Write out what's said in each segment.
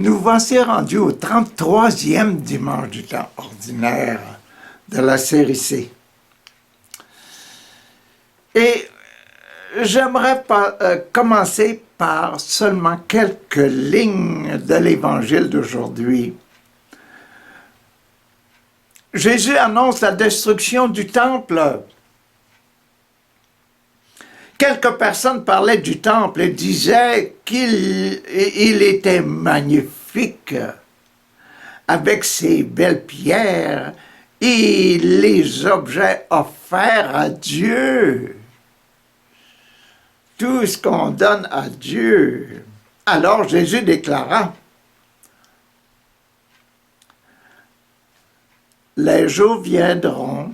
Nous voici rendus au 33e dimanche du temps ordinaire de la série C. Et j'aimerais commencer par seulement quelques lignes de l'Évangile d'aujourd'hui. Jésus annonce la destruction du temple. Quelques personnes parlaient du temple et disaient qu'il était magnifique, avec ses belles pierres et les objets offerts à Dieu. Tout ce qu'on donne à Dieu. Alors Jésus déclara, « Les jours viendront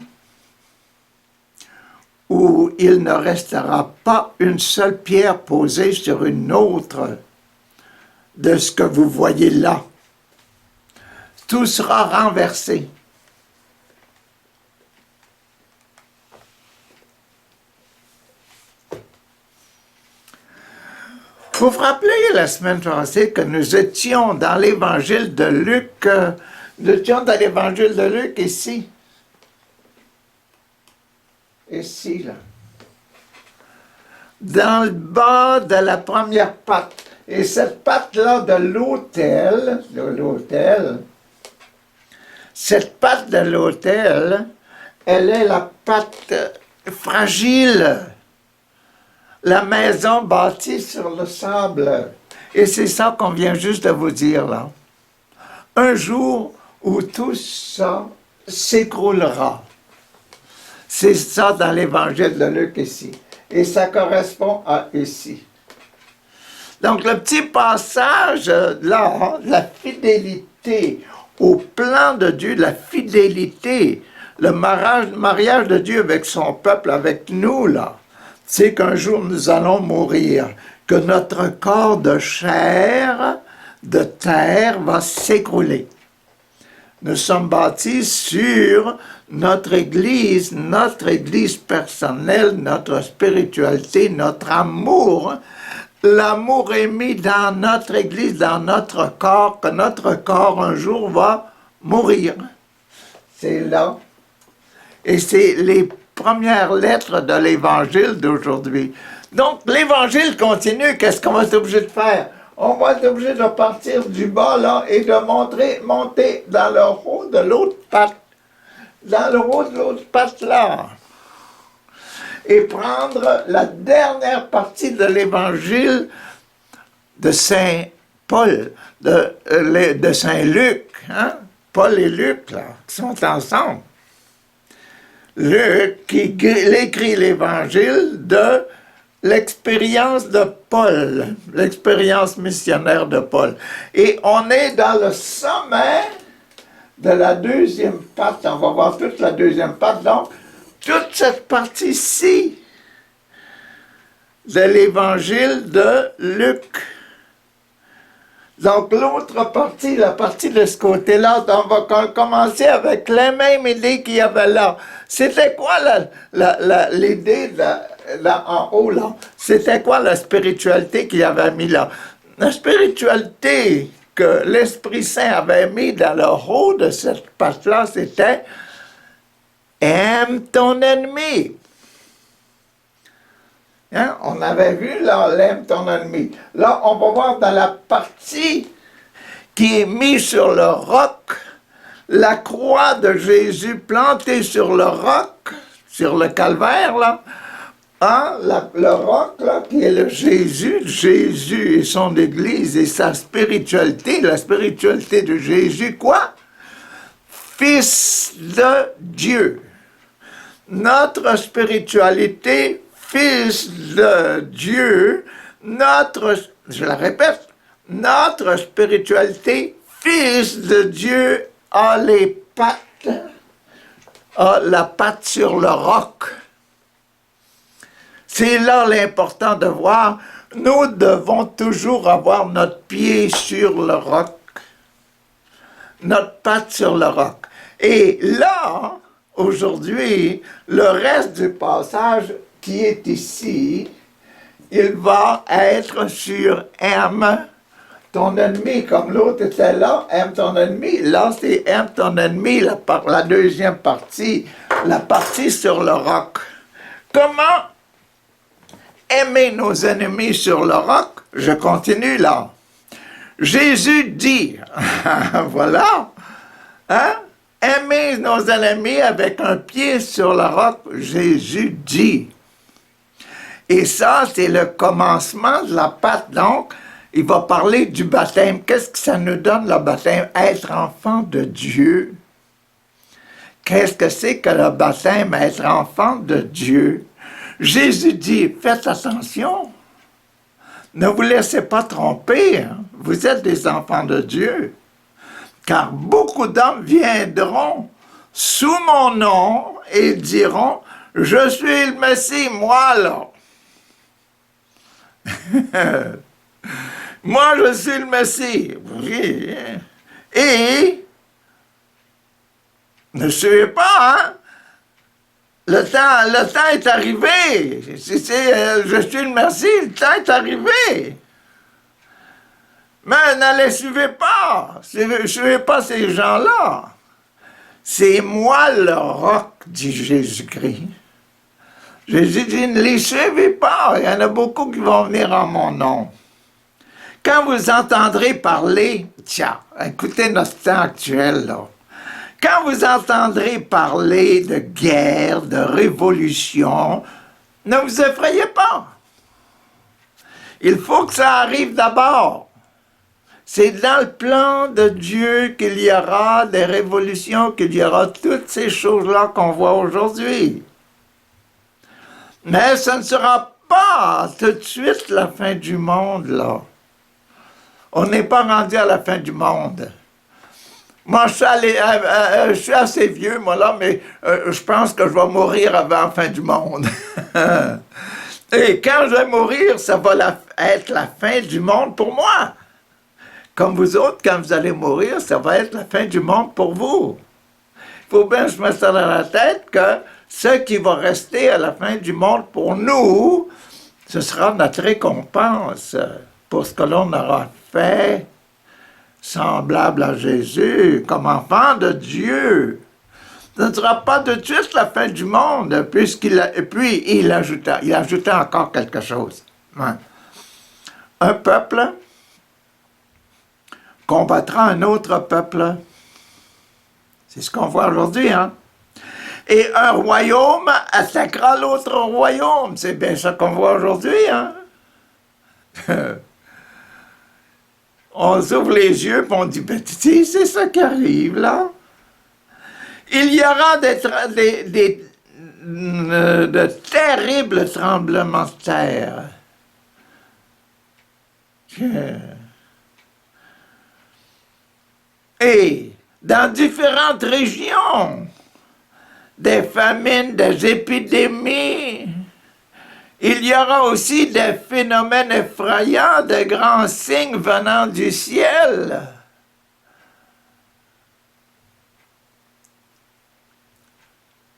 où il ne restera pas une seule pierre posée sur une autre de ce que vous voyez là. Tout sera renversé. » Vous vous rappelez la semaine passée que nous étions dans l'évangile de Luc, ici. Ici, là. Dans le bas de la première patte. Et cette patte-là de l'autel, cette patte de l'autel, elle est la patte fragile. La maison bâtie sur le sable. Et c'est ça qu'on vient juste de vous dire là. Un jour où tout ça s'écroulera. C'est ça dans l'évangile de Luc ici. Et ça correspond à ici. Donc le petit passage là, la fidélité au plan de Dieu, la fidélité, le mariage de Dieu avec son peuple, avec nous là, c'est qu'un jour nous allons mourir, que notre corps de chair, de terre va s'écrouler. Nous sommes bâtis sur notre Église personnelle, notre spiritualité, notre amour. L'amour est mis dans notre Église, dans notre corps, que notre corps un jour va mourir. C'est là. Et c'est les premières lettres de l'Évangile d'aujourd'hui. Donc, l'Évangile continue. Qu'est-ce qu'on va être obligé de faire? On va être obligé de partir du bas, là, et de monter dans le haut de l'autre patte. Dans le haut de l'autre patte, là. Et prendre la dernière partie de l'Évangile de Saint Paul, de Saint Luc. Hein? Paul et Luc, là, qui sont ensemble. Luc, qui écrit l'Évangile de l'expérience de Paul, l'expérience missionnaire de Paul. Et on est dans le sommet de la deuxième patte. On va voir toute la deuxième patte. Donc, toute cette partie-ci de l'Évangile de Luc. Donc, l'autre partie, la partie de ce côté-là, on va commencer avec la même idée qu'il y avait là. C'était quoi l'idée là en haut, là? C'était quoi la spiritualité qu'il avait mis là? La spiritualité que l'Esprit Saint avait mis dans le haut de cette patte-là, c'était « Aime ton ennemi ». Hein? On avait vu, là, « Aime ton ennemi ». Là, on va voir dans la partie qui est mise sur le roc, la croix de Jésus plantée sur le roc, sur le calvaire, là. Hein? Le roc, là, qui est le Jésus et son Église et sa spiritualité, la spiritualité de Jésus, quoi? Fils de Dieu. Notre spiritualité, fils de Dieu, je la répète, notre spiritualité, fils de Dieu, a les pattes, a la patte sur le roc. C'est là l'important de voir, nous devons toujours avoir notre pied sur le roc, notre patte sur le roc. Et là, aujourd'hui, le reste du passage qui est ici, il va être sur « aime ton ennemi, comme l'autre était là, aime ton ennemi. Là, c'est aime ton ennemi, la deuxième partie, la partie sur le roc. Comment aimer nos ennemis sur le roc? Je continue là. Jésus dit, voilà, hein? Aimer nos ennemis avec un pied sur le roc, Jésus dit. Et ça, c'est le commencement de la pâte. Donc, il va parler du baptême. Qu'est-ce que ça nous donne, le baptême? Être enfant de Dieu. Qu'est-ce que c'est que le baptême, être enfant de Dieu? Jésus dit, faites attention. Ne vous laissez pas tromper. Hein? Vous êtes des enfants de Dieu. Car beaucoup d'hommes viendront sous mon nom et diront, je suis le Messie, moi là. Moi, je suis le Messie. Et ne suivez pas, hein? Le temps est arrivé. Je suis le Messie, le temps est arrivé. Mais ne les suivez pas. Ne suivez pas ces gens-là. C'est moi le roc, dit Jésus-Christ. Jésus dit, ne les suivez pas. Il y en a beaucoup qui vont venir en mon nom. Quand vous entendrez parler, tiens, écoutez notre temps actuel, là. Quand vous entendrez parler de guerre, de révolution, ne vous effrayez pas. Il faut que ça arrive d'abord. C'est dans le plan de Dieu qu'il y aura des révolutions, qu'il y aura toutes ces choses-là qu'on voit aujourd'hui. Mais ce ne sera pas tout de suite la fin du monde, là. On n'est pas rendu à la fin du monde. Moi, je suis assez vieux, moi, là, mais je pense que je vais mourir avant la fin du monde. Et quand je vais mourir, ça va être la fin du monde pour moi. Comme vous autres, quand vous allez mourir, ça va être la fin du monde pour vous. Il faut bien que je mette ça dans la tête que ce qui va rester à la fin du monde pour nous, ce sera notre récompense pour ce que l'on aura fait, semblable à Jésus, comme enfant de Dieu. Ce ne sera pas de suite la fin du monde, et puis il ajouta encore quelque chose. Ouais. Un peuple combattra un autre peuple. C'est ce qu'on voit aujourd'hui, hein? Et un royaume attaquera l'autre royaume. C'est bien ça qu'on voit aujourd'hui, hein? On s'ouvre les yeux et on dit, ben, c'est ça qui arrive, là. Il y aura de terribles tremblements de terre. Et dans différentes régions, des famines, des épidémies. Il y aura aussi des phénomènes effrayants, des grands signes venant du ciel.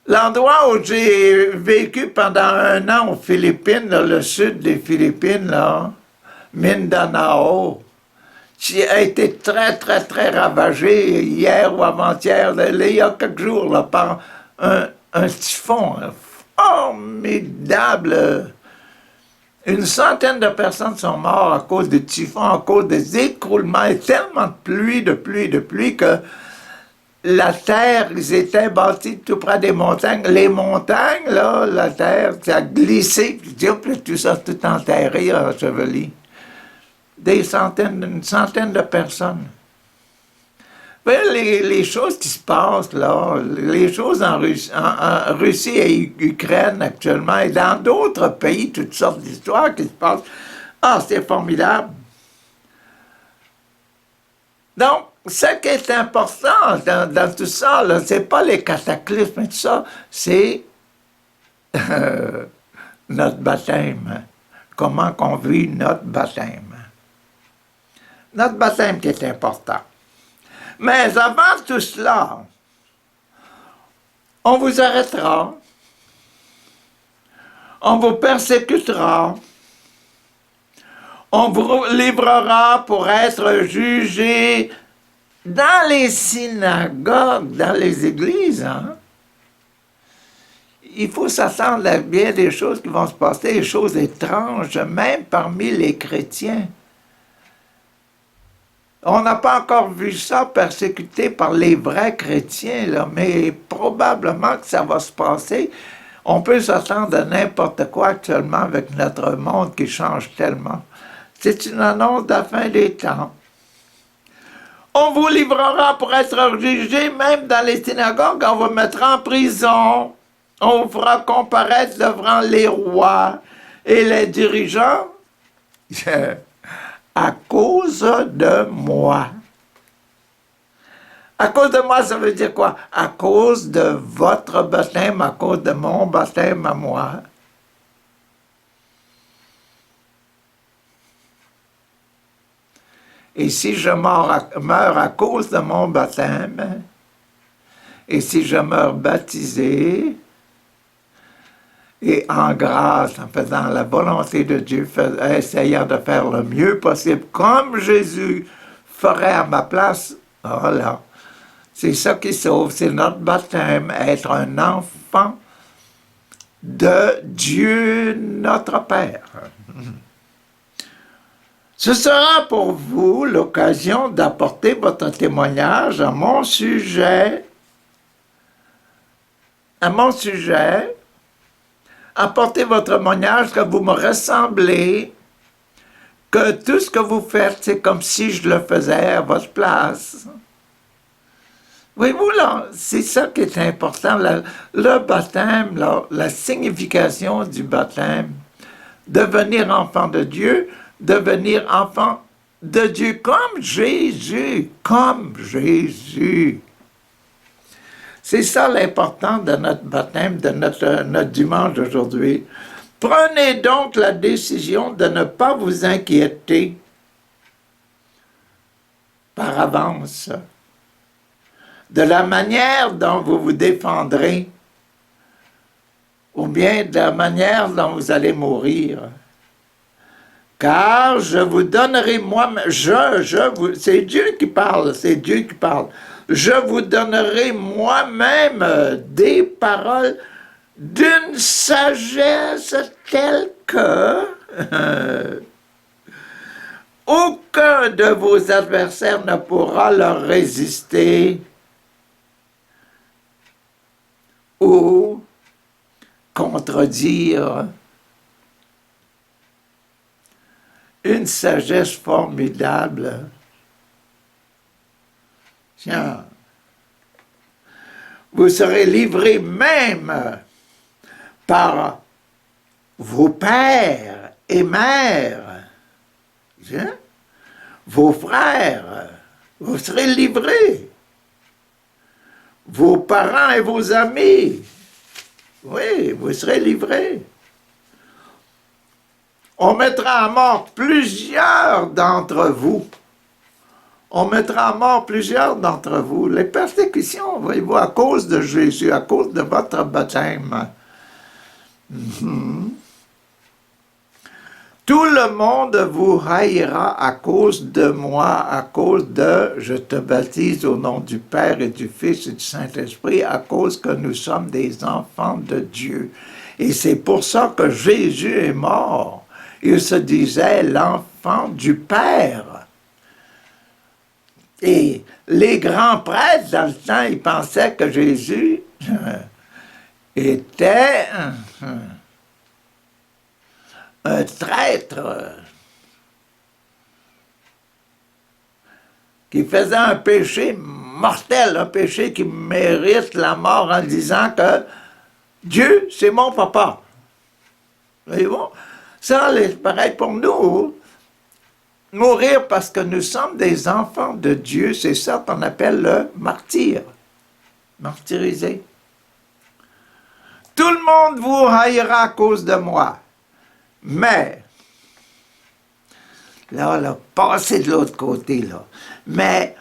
L'endroit où j'ai vécu pendant 1 an aux Philippines, là, le sud des Philippines, là, Mindanao, qui a été très, très, très ravagé hier ou avant-hier, il y a quelques jours, là, par un typhon formidable. Une centaine de personnes sont mortes à cause du typhon, à cause des écroulements, et tellement de pluie que la terre, ils étaient bâtis tout près des montagnes. Les montagnes, là, la terre, ça a glissé, puis tout ça, tout enterré, enseveli. Une centaine de personnes. Ben, les choses qui se passent, là, les choses en Russie et Ukraine actuellement, et dans d'autres pays, toutes sortes d'histoires qui se passent, c'est formidable. Donc, ce qui est important dans tout ça, c'est pas les cataclysmes et tout ça, c'est notre baptême. Comment qu'on vit notre baptême. Notre baptême qui est important. Mais avant tout cela, on vous arrêtera, on vous persécutera, On vous livrera pour être jugé dans les synagogues, dans les églises. Hein? Il faut s'attendre à bien des choses qui vont se passer, des choses étranges, même parmi les chrétiens. On n'a pas encore vu ça persécuté par les vrais chrétiens, là, mais probablement que ça va se passer. On peut s'attendre à n'importe quoi actuellement avec notre monde qui change tellement. C'est une annonce de la fin des temps. On vous livrera pour être jugé, même dans les synagogues, on vous mettra en prison. On vous fera comparaître devant les rois et les dirigeants à cause de moi. À cause de moi, ça veut dire quoi? À cause de votre baptême, à cause de mon baptême à moi. Et si je meurs à cause de mon baptême, et si je meurs baptisé, et en grâce, en faisant la volonté de Dieu, essayant de faire le mieux possible, comme Jésus ferait à ma place, voilà. C'est ça qui sauve, c'est notre baptême, être un enfant de Dieu notre Père. Ce sera pour vous l'occasion d'apporter votre témoignage à mon sujet. Apportez votre témoignage que vous me ressemblez, que tout ce que vous faites, c'est comme si je le faisais à votre place. Voyez-vous, là, c'est ça qui est important, le baptême, là, la signification du baptême, devenir enfant de Dieu, devenir enfant de Dieu comme Jésus, C'est ça l'important de notre baptême, de notre dimanche d'aujourd'hui. Prenez donc la décision de ne pas vous inquiéter par avance de la manière dont vous vous défendrez ou bien de la manière dont vous allez mourir. Car je vous donnerai moi-même, c'est Dieu qui parle, Je vous donnerai moi-même des paroles d'une sagesse telle que aucun de vos adversaires ne pourra leur résister ou contredire. Une sagesse formidable. Tiens, vous serez livrés même par vos pères et mères, tiens, vos frères, vous serez livrés, vos parents et vos amis, oui, vous serez livrés. On mettra à mort plusieurs d'entre vous. Les persécutions, voyez-vous, à cause de Jésus, à cause de votre baptême. Tout le monde vous haïra à cause de moi, à cause de « Je te baptise au nom du Père et du Fils et du Saint-Esprit », à cause que nous sommes des enfants de Dieu. Et c'est pour ça que Jésus est mort. Il se disait l'enfant du Père. Et les grands prêtres, dans le temps, ils pensaient que Jésus était un traître qui faisait un péché mortel, un péché qui mérite la mort en disant que Dieu, c'est mon papa. Voyez-vous? Ça, c'est pareil pour nous. Mourir parce que nous sommes des enfants de Dieu, c'est ça qu'on appelle le martyr. Martyrisé. Tout le monde vous haïra à cause de moi. Mais, là, passez de l'autre côté, là. Mais,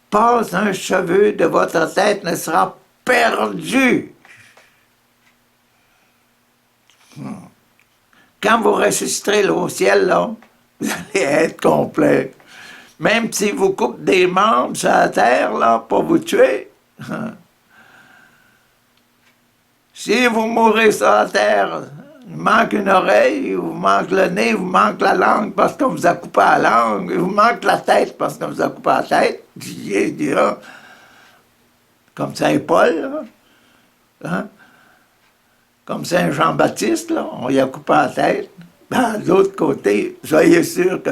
pas un cheveu de votre tête ne sera perdu. Quand vous ressusciterez là, au ciel, là, Vous allez être complet. Même si vous coupez des membres sur la terre, là, pour vous tuer. Si vous mourrez sur la terre, il manque une oreille, il vous manque le nez, il vous manque la langue parce qu'on vous a coupé la langue, il vous manque la tête parce qu'on vous a coupé la tête. Il dira, comme Saint Paul, là, hein? Comme Saint Jean-Baptiste, là, on y a coupé la tête. Ben, de l'autre côté, soyez sûr que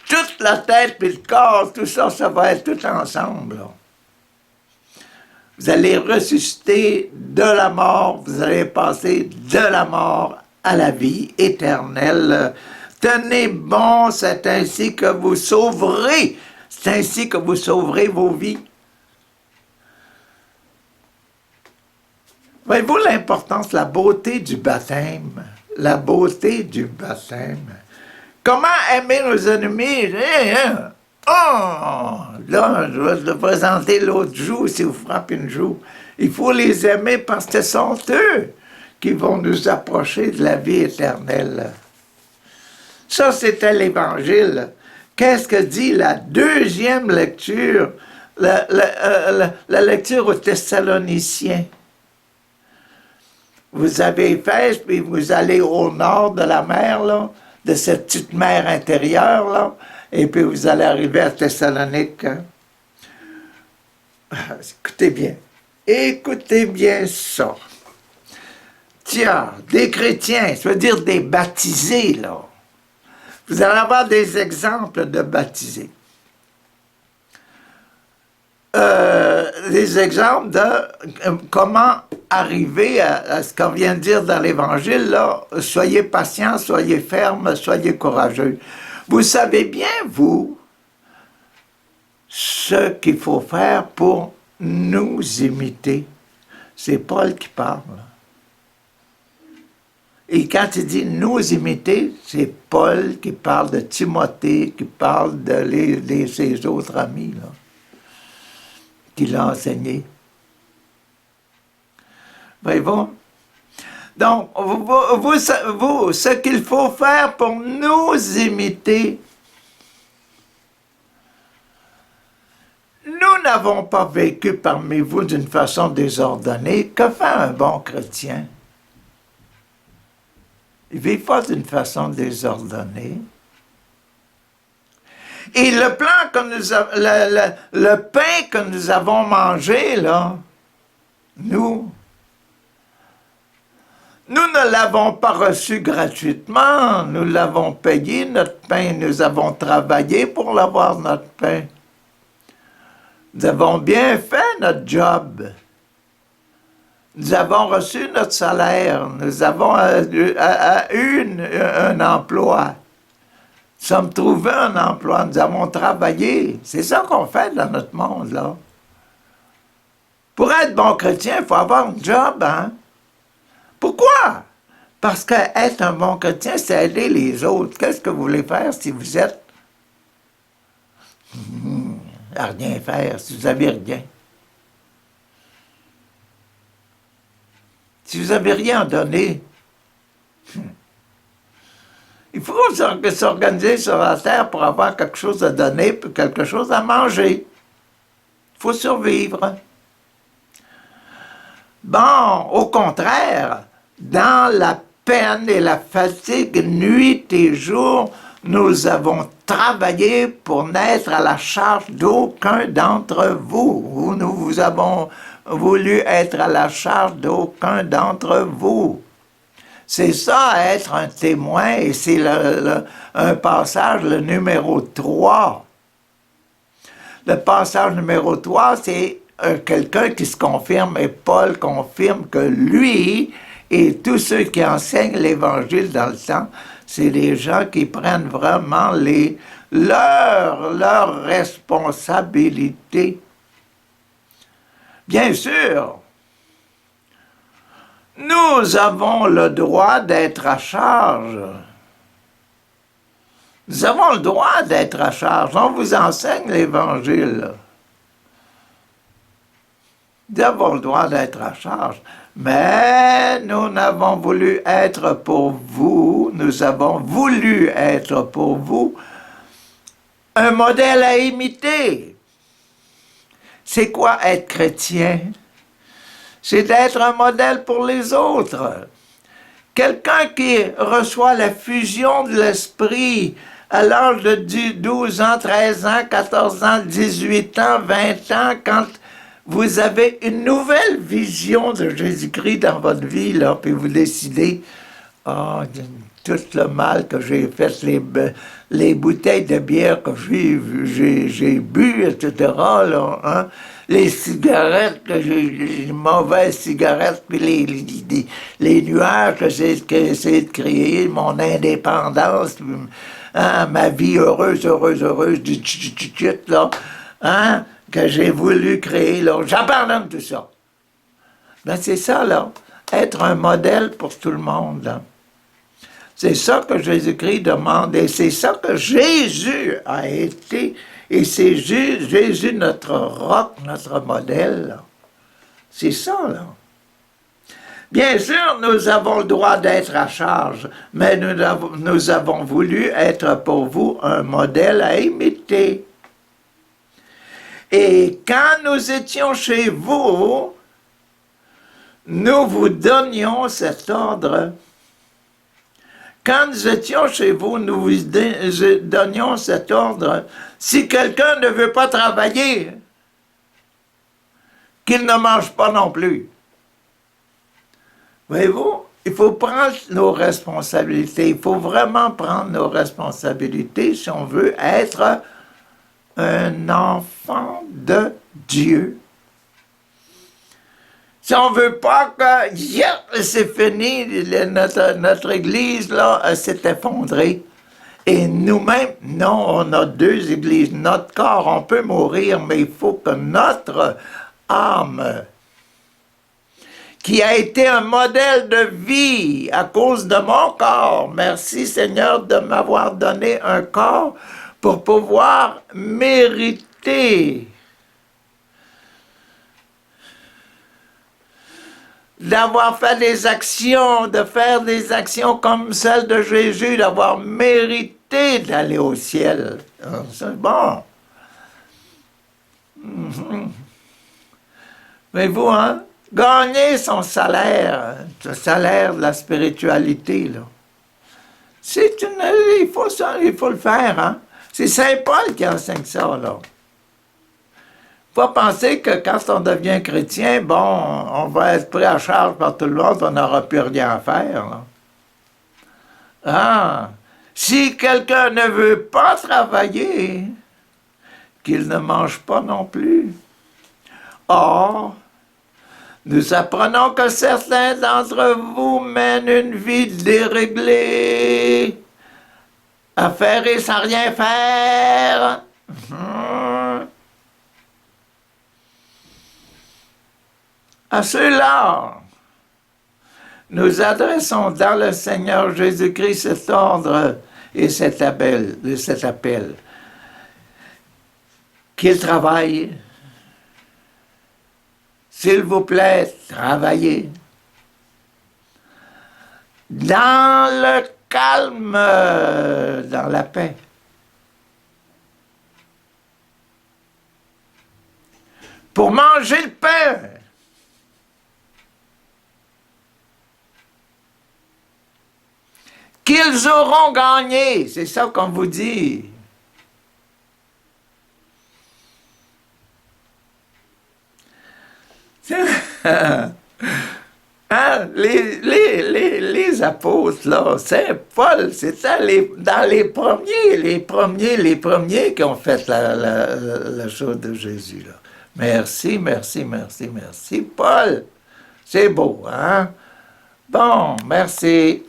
toute la tête et le corps, tout ça, ça va être tout ensemble. Là. Vous allez ressusciter de la mort, vous allez passer de la mort à la vie éternelle. Tenez bon, c'est ainsi que vous sauverez. C'est ainsi que vous sauverez vos vies. Voyez-vous l'importance, la beauté du baptême? La beauté du baptême. Comment aimer nos ennemis? Oh! Là, je vais te présenter l'autre joue si vous frappez une joue. Il faut les aimer parce que ce sont eux qui vont nous approcher de la vie éternelle. Ça, c'était l'Évangile. Qu'est-ce que dit la deuxième lecture? La lecture aux Thessaloniciens. Vous avez Éphèse, puis vous allez au nord de la mer, là, de cette petite mer intérieure, là, et puis vous allez arriver à Thessalonique. Hein? Écoutez bien ça. Tiens, des chrétiens, ça veut dire des baptisés, là. Vous allez avoir des exemples de baptisés. Des exemples de comment arriver à ce qu'on vient de dire dans l'Évangile, là, soyez patients, soyez fermes, soyez courageux. Vous savez bien, vous, ce qu'il faut faire pour nous imiter. C'est Paul qui parle. Et quand il dit nous imiter, c'est Paul qui parle de Timothée, qui parle de ses autres amis, là, qui l'a enseigné. Voyez-vous? Donc, vous, ce qu'il faut faire pour nous imiter, nous n'avons pas vécu parmi vous d'une façon désordonnée. Que fait un bon chrétien? Il ne vit pas d'une façon désordonnée. Et le plan que le pain que nous avons mangé, là, nous ne l'avons pas reçu gratuitement, nous l'avons payé, notre pain, nous avons travaillé pour l'avoir, notre pain. Nous avons bien fait notre job. Nous avons reçu notre salaire, nous avons eu un emploi. Nous sommes trouvés un emploi, nous avons travaillé. C'est ça qu'on fait dans notre monde, là. Pour être bon chrétien, il faut avoir un job, hein? Pourquoi? Parce qu'être un bon chrétien, c'est aider les autres. Qu'est-ce que vous voulez faire si vous êtes à rien faire, si vous n'avez rien? Si vous n'avez rien à donner, il faut s'organiser sur la terre pour avoir quelque chose à donner, puis quelque chose à manger. Il faut survivre. Bon, au contraire, dans la peine et la fatigue, nuit et jour, nous avons travaillé pour n'être à la charge d'aucun d'entre vous. Nous avons voulu être à la charge d'aucun d'entre vous. C'est ça, être un témoin, et c'est un passage, le numéro 3. Le passage numéro 3, c'est quelqu'un qui se confirme, et Paul confirme que lui et tous ceux qui enseignent l'Évangile dans le temps, c'est des gens qui prennent vraiment leur responsabilité. Bien sûr, nous avons le droit d'être à charge. Nous avons le droit d'être à charge. On vous enseigne l'Évangile. Nous avons le droit d'être à charge. Mais nous n'avons voulu être pour vous, nous avons voulu être pour vous un modèle à imiter. C'est quoi être chrétien? C'est d'être un modèle pour les autres. Quelqu'un qui reçoit la fusion de l'esprit à l'âge de 12 ans, 13 ans, 14 ans, 18 ans, 20 ans, quand vous avez une nouvelle vision de Jésus-Christ dans votre vie, là, puis vous décidez, oh, tout le mal que j'ai fait, les bouteilles de bière que j'ai bu, etc., là, hein, les cigarettes, les mauvaises cigarettes, puis les nuages que j'ai essayé de créer, mon indépendance, hein, ma vie heureuse, là, hein, que j'ai voulu créer, là, j'abandonne tout ça. Ben, c'est ça, là, être un modèle pour tout le monde, là. C'est ça que Jésus-Christ demande, et c'est ça que Jésus a été, et c'est Jésus notre roc, notre modèle. C'est ça, là. Bien sûr, nous avons le droit d'être à charge, mais nous avons voulu être pour vous un modèle à imiter. Et quand nous étions chez vous, nous vous donnions cet ordre. Quand nous étions chez vous, nous vous donnions cet ordre. Si quelqu'un ne veut pas travailler, qu'il ne mange pas non plus. Voyez-vous, il faut prendre nos responsabilités. Il faut vraiment prendre nos responsabilités si on veut être un enfant de Dieu. Si on ne veut pas que, yeah, c'est fini, notre Église là s'est effondrée. Et nous-mêmes, non, on a deux églises. Notre corps, on peut mourir, mais il faut que notre âme, qui a été un modèle de vie à cause de mon corps, merci Seigneur de m'avoir donné un corps pour pouvoir mériter d'avoir fait des actions, de faire des actions comme celle de Jésus, d'avoir mérité d'aller au ciel. C'est bon. Mais vous, hein, gagner son salaire, le salaire de la spiritualité, là. Il faut le faire, hein. C'est Saint Paul qui enseigne ça, là. Faut pas penser que quand on devient chrétien, bon, on va être pris à charge par tout le monde, on n'aura plus rien à faire, là. Ah! Si quelqu'un ne veut pas travailler, qu'il ne mange pas non plus. Or, nous apprenons que certains d'entre vous mènent une vie déréglée, affairée sans rien faire. À ceux-là, nous adressons dans le Seigneur Jésus-Christ cet ordre et cet appel. Qu'ils travaillent. S'il vous plaît, travaillez. Dans le calme, dans la paix. Pour manger le pain. Qu'ils auront gagné, c'est ça qu'on vous dit. Hein? Les apôtres, là, Saint Paul, c'était dans les premiers qui ont fait la chose de Jésus, là. Merci, Paul. C'est beau, hein? Bon, merci.